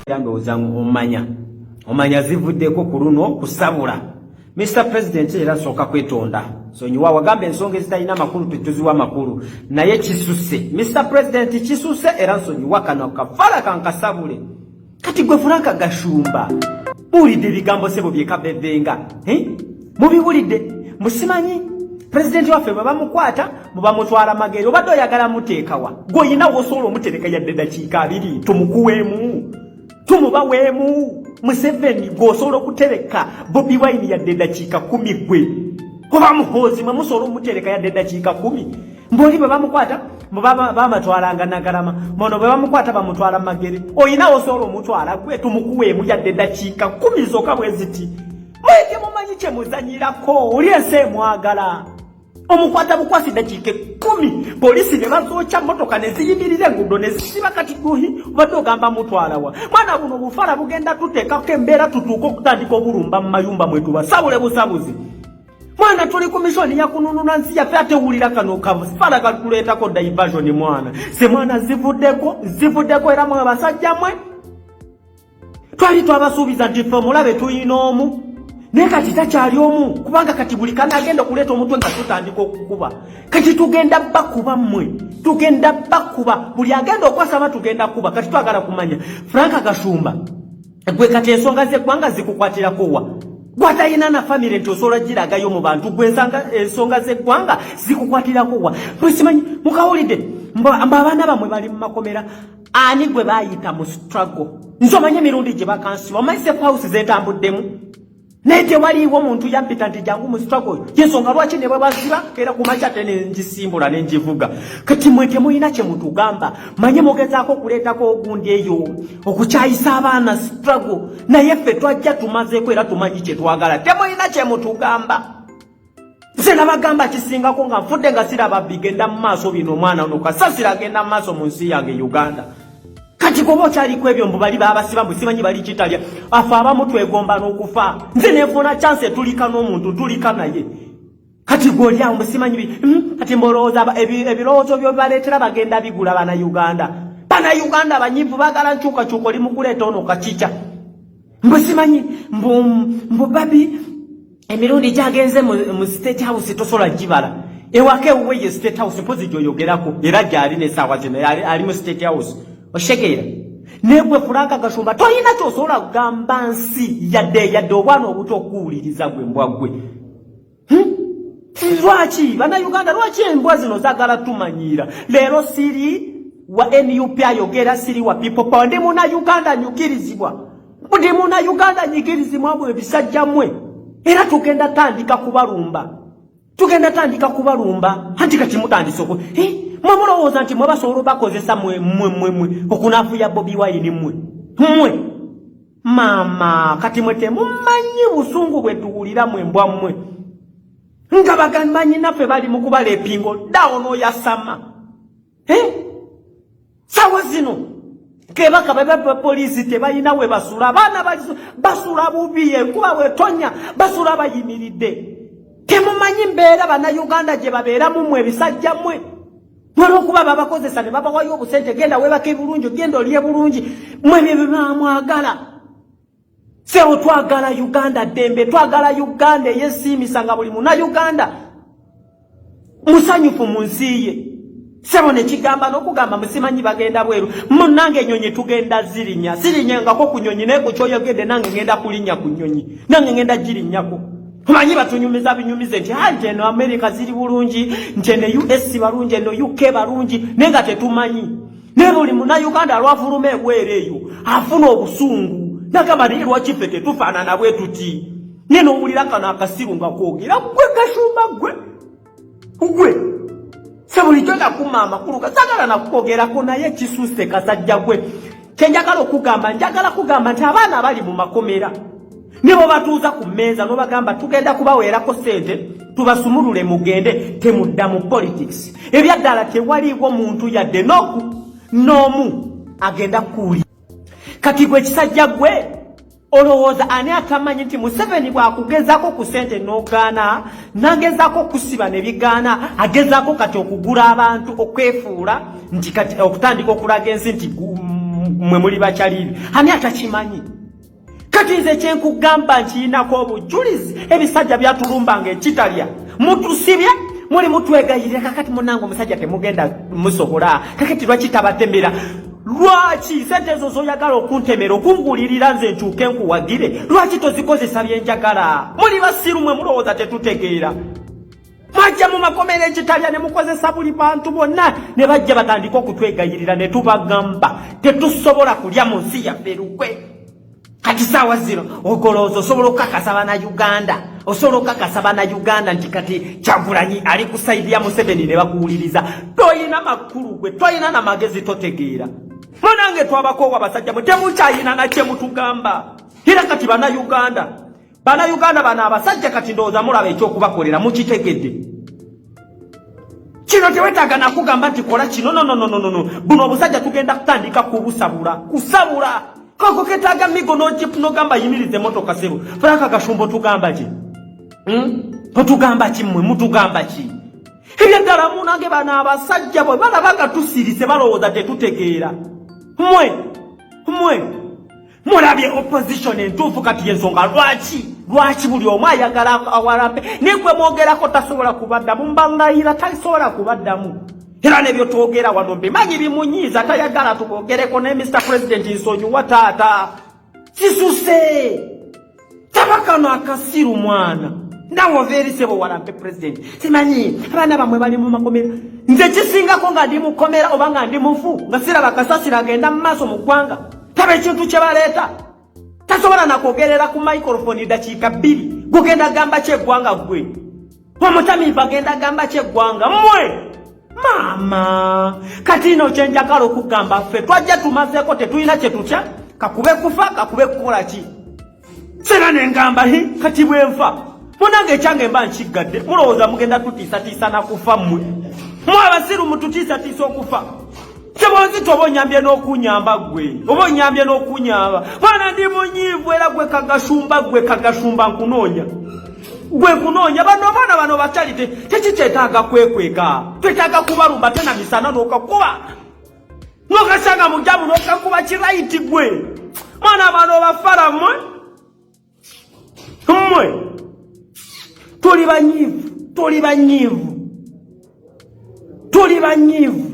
Ndowooza omanya zivuddeko ku luno kusabula. Mr. President era nsooka kwetonda. Sonyiwa wagamba ensonga ezitalina makulu tetuziwa makulu. Naye kisuse. Mr. President kisuse era nsonyiwa kano kafala kankasabule. Kati gwe Frank Gashumba. Muwulidde ebigambo sebo byekabebenga. Mubiwulidde. Musimanyi. President waffe bwe bamukwata mubamutwala magero obadde oyagala muteekawa. Gw'oyina w'osobola omutereka yadde dakiika 2 tumukuweemu. Tumubaweemu. Museveni gw'osobola okutereka Bobi Wine yadde dakiika 10 gwe. Oba muhoozi mwe musobola omutereka yadde dakiika 10. Mboli bwe bamukwata bamatwalanga Nagalama. Mono bwe bamukwata bamutwala magere. Oyina w'osobola omutwala gwe tumukuweemu yadde dakiika 10 zokka bwe ziti. Mweke mumanyi kye muzanyirako oli ensi emwagala. Omukwata bukwasi dakiika 10 polisi ne bazoocha motoka ne ziyimirira enguudo ne zisiba kati guhi obadde ogamba mutwala wa mwana buno bufala bugenda tuteekako embeera tutuuka okutandika obulumba mu mayumba mwe tubasabule busabuzi. Mwana tuli komishoni ya kununula nsi yaffe ate wulira kano kafala kakuleetako diversion mwana. Se mwana zivuddeko era mwe basajja mwe. Twali twabasuubiza nti ffe mulabe tuyina omu. Naye kati takyali omu kubanga kati buli kana agenda okuleeta omutwe nga tutandika okukuba. Kati tugenda bakuba mmwe. Tugenda bakuba. Buli agenda okwasaba tugenda kuba. Kati twagala kumanya. Frank Gashumba. Gwe kati ensonga z'eggwanga zikukwatirako wa? Gwatayina na famire nti osobola giragayo mu bantu. Gwe ensonga z'eggwanga zikukwatirako wa? Musimanyi mukawulidde abaana bamwe bali mu makomera. Ani gwe baayita mu struggle. Nzomanye emirundi gye bakansiba. Omanyi safe house zeetambuddemu. Nete waliwo muntu yampita nti jangu mu struggle yensonga lwaki ne babaziba era kumacha tene njisimbula ne njivuga kati mwete muyina kye mutugamba manye mugezaako kuleetako ogundi eyo okukyayisa abaana struggle naye ffe twajja tumazeeko era tumanyi kye twagala temuyina kye mutugamba nze nabagamba kisingako nga nfudde nga siraba bigenda mu maaso bino omwana ono kasasira agenda mu maaso mu nsi yange Uganda. Kati gobo kyali kwebyo mbali babasiba musimanyi bali kitalya afa abamu twegomba n'okufa nze nefuna chance tulika n'omuntu tulika naye kati golya musimanyi kati mboloza ebirowoozo byo baleetera bagenda bigula bana Uganda banyivu bagala nkyuka oli mukuleeta ono kakica musimanyi mbu babi emirundi gyagenze mu state house tosola gibala ewake uwe state house mpozi gyoyogerako era gyali n'essaawa zino ali mu state house. Oshegera negwe Frank Gashumba toyina kyosobola kugamba nsi yadde obwana obuto okuwuliriza gwe mbwa gwe. Lwaki bana Uganda lwaki embwa zino zagala tumanyira leero siri wa NUP ayogera siri wa people power ndi muna Uganda nyukirizibwa ndi muna Uganda nyikirizibwa bwe bisajja mwe era tugenda tandika kubalumba anti kati mutandisoko mwamulowooza nti mwe basobola bakozesa mwe okunafuya Bobi Wine mwe mama kati mwe temumanyi busungu bwe tuwulira mwe mbwa mmwe nga bagambanyi naffe bali mu kubala epingo dawo n'oyasama sawa zino kebaka bebe polisi tebalina we basula abaana basula bubi enkuba bwetonya basula bayimiridde temumanyi mbeera bana Uganda gye babeeramu mwe ebisajja mwe Nolwokuba babakozesa ne babawayo obusente genda webake bulungi genda oliye bulungi mwe mwagala seo twagala Uganda dembe twagala Uganda yesimisa buli muna Uganda musanyufu munsiye sebo ne kigamba n'okugamba musimanyi bagenda bweru munange ennyonyi tugenda zirinya ngako ku nnyonyi naye ku kyoyogedde nange ngenda kulinnya ku nnyonyi nange ngenda girinnyako. Kumanyi batunyumiza binyumize nti hanje no America ziri bulungi nje US balungi no UK balungi nenga tetumanyi ne buli muna Uganda lwafuluma egwereyo afuna obusungu nakaba ni lwaki fete tufaanana bwe tuti neno owulira kana akasiru nga kwogera gwe Gashumba gwe sabuli kyona kumama kuluka sagala na kwogera ko naye kisuse kasajja gwe kenjagala kugamba nti abaana bali mu makomera nibo batuuza ku mmeeza no bagamba tugenda kubaweerako sente tubasumulule mugende temudda mu politics ebyaddala tewaliwo muntu yadde n'omu agenda kuuli kati gwe kisajja gwe olowooza ani atamanyi nti Museveni bw'akugezaako ku sente n'ogaana nagezaako kusiba ne bigaana agezaako kati okugula abantu okwefuula nti kati okutandika okulaga ensi nti mwe muli bakyalibi ani atakimanyi kati nze kyenkugamba nkiinako obujulizi ebisajja byatulumbanga ekitalya mutusibye muli mutwegayirira kakati munange omusajja temugenda musobola kakati lwaki tabatemera lwaki sente ezo zoyagala okuntemera okungulirira nze nkyuke nkuwagire lwaki tozikozesa byenjagala muli basiru mwe mulowooza tetutegeera mwajja mu makomera ekitalya ne mukozesa buli bantu bonna ne bajja batandika okutwegayirira ne tubagamba tetusobola kulya mu nsi yaffe lukwe kati saawa zino ogolooza osobola okukakasa bannayuganda osobola okukakasa bannayuganda nti kati Kyagulanyi ali ku saidi ya Museveni ne bakuwuliriza toyina makulu gwe toyina na magezi totegeera munange twabakoowa basajja mwe temukyayina na kye mutugamba era kati bannayuganda bano abasajja kati ndowooza mulaba ekyokubakolera mukitegedde kino tewetaaga nakugamba nti kola kino no buno obusajja tugenda kutandika kusabula kako ketaaga migo nogamba yimirize motoka sebo Franka Gashumbo tugamba ki tugamba ki mmwe mutugamba ki ebyadala munange bano abasajja bwe balabanga tusirise balowooza tetutegeera mmwe mulabye opposition entuufu kati yensonga lwaki buli omu ayagala awalambe negwe mwogerako tasobola kubaddamu mbalayira tasobola kubaddamu era nebyo twogera wano mbimanyi bimunyiiza tayagala tubogereko ne Mr. President nsonyiwa taata kisuse tabakano akasiru mwana ndawo veri sebo walambe president simanyi abana bamwe bali mu makomera nze kisingako nga ndi mukomera oba nga ndi mufu nga siraba kasasira agenda mu maaso mu ggwanga tabe ekintu kye baleeta tasobola nakwogerera ku microphone dakiika 2 gugenda gamba kyeggwanga gwe omutamiivu agenda gamba kyeggwanga mmwe mama kati no kyenjagala okugamba ffe twajja tumazeeko tetulina kyetutya kakube kufa kakube kukola ki sera nengamba kati bwenfa munange ekyange mba nkigadde mulowooza mugenda tutiisatiisa nakufa mmwe abasiru mututiisatiisa okufa Kyebonzi toba onyambye n'okunyamba gwe oba onyambye n'okunyamba bana ndi munyiivu era gwe kagashumba nkunoonya gwe kunoonya bano bakyali tekikyetaaga kwekweka twetaaga kubalumba tena misana n'okakuba n'okasanga mujamu n'okakuba kiraiti gwe mwana bano bafala mmwe tuli banyiivu